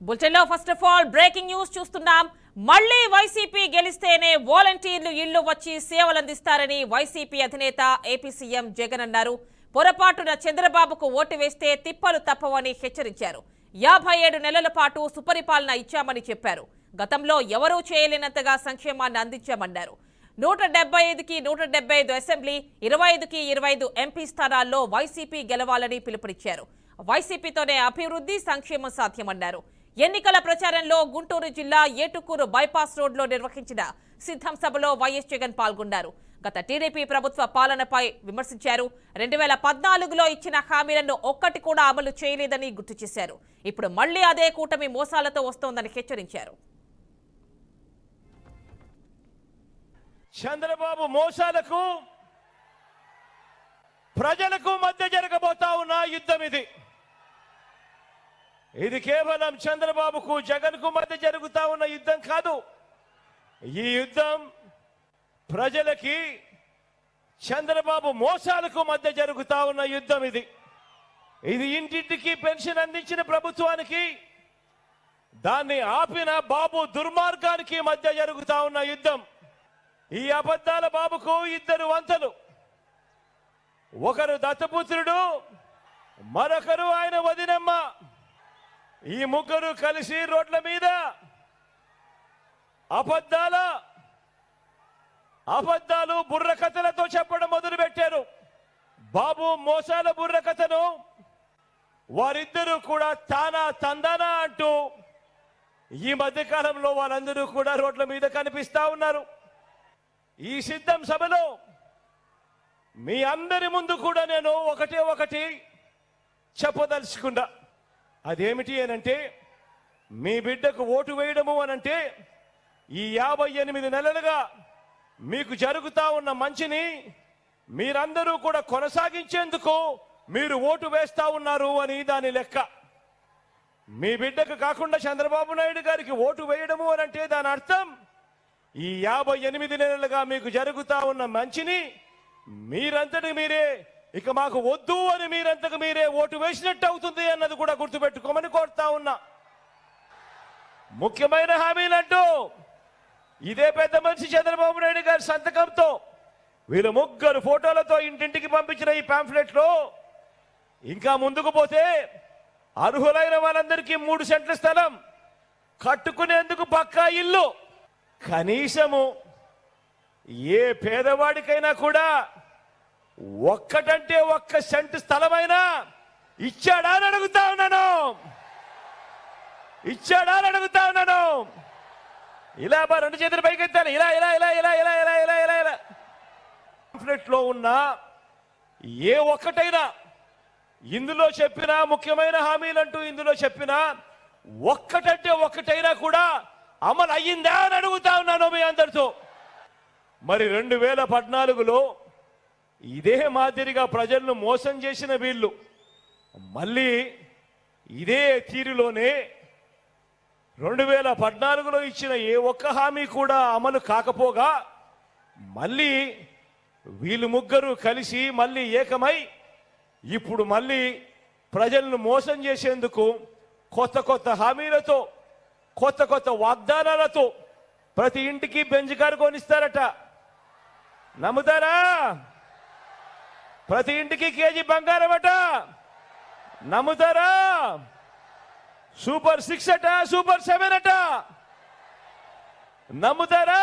బులెటిన్లో first of all breaking news చూస్తున్నాం. మళ్లీ వైసీపీ గెలిస్తేనే వాలంటీర్లు ఇళ్లు వచ్చి సేవలందిస్తారని వైసీపీ అధినేత ఏపీ సీఎం జగన్ అన్నారు. పొరపాటున చంద్రబాబుకు ఓటు వేస్తే తిప్పలు తప్పవని హెచ్చరించారు. 57 నెలల పాటు సుపరిపాలన ఇచ్చామని చెప్పారు. గతంలో ఎవరూ చేయలేనంతగా సంక్షేమాన్ని అందించామన్నారు. 175కి 175 అసెంబ్లీ, 25కి 25 ఎంపీ స్థానాల్లో వైసీపీ గెలవాలని పిలుపునిచ్చారు. వైసీపీతోనే అభివృద్ధి, సంక్షేమం సాధ్యమన్నారు. ఎన్నికల ప్రచారంలో గుంటూరు జిల్లా ఏటుకూరు బైపాస్ రోడ్లో నిర్వహించిన సిద్ధం సభలో వైఎస్ జగన్ పాల్గొన్నారు. గత టీడీపీ ప్రభుత్వ పాలనపై విమర్శించారు. 2014లో ఇచ్చిన హామీలను ఒక్కటి కూడా అమలు చేయలేదని గుర్తు చేశారు. ఇప్పుడు మళ్లీ అదే కూటమి మోసాలతో వస్తోందని హెచ్చరించారు. చంద్రబాబు మోసాలకు ప్రజలకు మధ్య జరగబోతా ఉన్న యుద్ధం ఇది కేవలం చంద్రబాబుకు జగన్కు మధ్య జరుగుతా ఉన్న యుద్ధం కాదు. ఈ యుద్ధం ప్రజలకి చంద్రబాబు మోసాలకు మధ్య జరుగుతా ఉన్న యుద్ధం ఇది ఇంటింటికి పెన్షన్ అందించిన ప్రభుత్వానికి, దాన్ని ఆపిన బాబు దుర్మార్గానికి మధ్య జరుగుతా ఉన్న యుద్ధం. ఈ అబద్ధాల బాబుకు ఇద్దరు వంతలు, ఒకరు దత్తపుత్రుడు, మరొకరు ఆయన వదినమ్మ. ఈ ముగ్గురు కలిసి రోడ్ల మీద అబద్ధాలు బుర్రకథలతో చెప్పడం మొదలుపెట్టారు. బాబు మోసాల బుర్రకథను వారిద్దరూ కూడా తానా తందానా అంటూ ఈ మధ్యకాలంలో వాళ్ళందరూ కూడా రోడ్ల మీద కనిపిస్తా ఉన్నారు. ఈ సిద్ధం సభలో మీ అందరి ముందు కూడా నేను ఒకటి చెప్పదలుచుకున్నా. అదేమిటి అనంటే, మీ బిడ్డకు ఓటు వేయడము అనంటే ఈ 58 నెలలుగా మీకు జరుగుతా ఉన్న మంచిని మీరందరూ కూడా కొనసాగించేందుకు మీరు ఓటు వేస్తా ఉన్నారు అని దాని లెక్క. మీ బిడ్డకు కాకుండా చంద్రబాబు నాయుడు గారికి ఓటు వేయడము అనంటే దాని అర్థం ఈ 58 నెలలుగా మీకు జరుగుతా ఉన్న మంచిని మీరంతటి మీరే ఇక మాకు వద్దు అని మీరంతకు మీరే ఓటు వేసినట్టు అవుతుంది అన్నది కూడా గుర్తుపెట్టుకోమని కోరుతా ఉన్నా. ముఖ్యమైన హామీలంటూ ఇదే పెద్ద మనిషి చంద్రబాబు నాయుడు గారి సంతకంతో వీళ్ళు ముగ్గురు ఫోటోలతో ఇంటింటికి పంపించిన ఈ పాంఫ్లెట్లో ఇంకా ముందుకు పోతే అర్హులైన వాళ్ళందరికీ 3 సెంట్ల స్థలం, కట్టుకునేందుకు పక్కా ఇల్లు, కనీసము ఏ పేదవాడికైనా కూడా ఒక్కటంటే 1 సెంటు స్థలమైనా ఇచ్చాడా అని అడుగుతా ఉన్నాను. ఇలా రెండు చేతులు పైకెత్తాను. ఇలా లో ఉన్న ఏ ఒక్కటైనా ఇందులో చెప్పిన ముఖ్యమైన హామీలంటూ ఇందులో చెప్పిన ఒక్కటంటే ఒక్కటైనా కూడా అమలు అయ్యిందా అని అడుగుతా ఉన్నాను మీ అందరితో. మరి 2014లో ఇదే మాదిరిగా ప్రజలను మోసం చేసిన వీళ్ళు మళ్ళీ ఇదే తీరులోనే 2014లో ఇచ్చిన ఏ ఒక్క హామీ కూడా అమలు కాకపోగా మళ్ళీ వీళ్ళు ముగ్గురు కలిసి మళ్ళీ ఏకమై ఇప్పుడు మళ్ళీ ప్రజలను మోసం చేసేందుకు కొత్త హామీలతో, కొత్త వాగ్దానాలతో ప్రతి ఇంటికి బెంజ్ కారు కొనిస్తారట. నమ్ముతారా? ప్రతి ఇంటికి కేజీ బంగారం అట. నమ్ముతారా? సూపర్ 6 అట, సూపర్ 7 అట. నమ్ముతారా?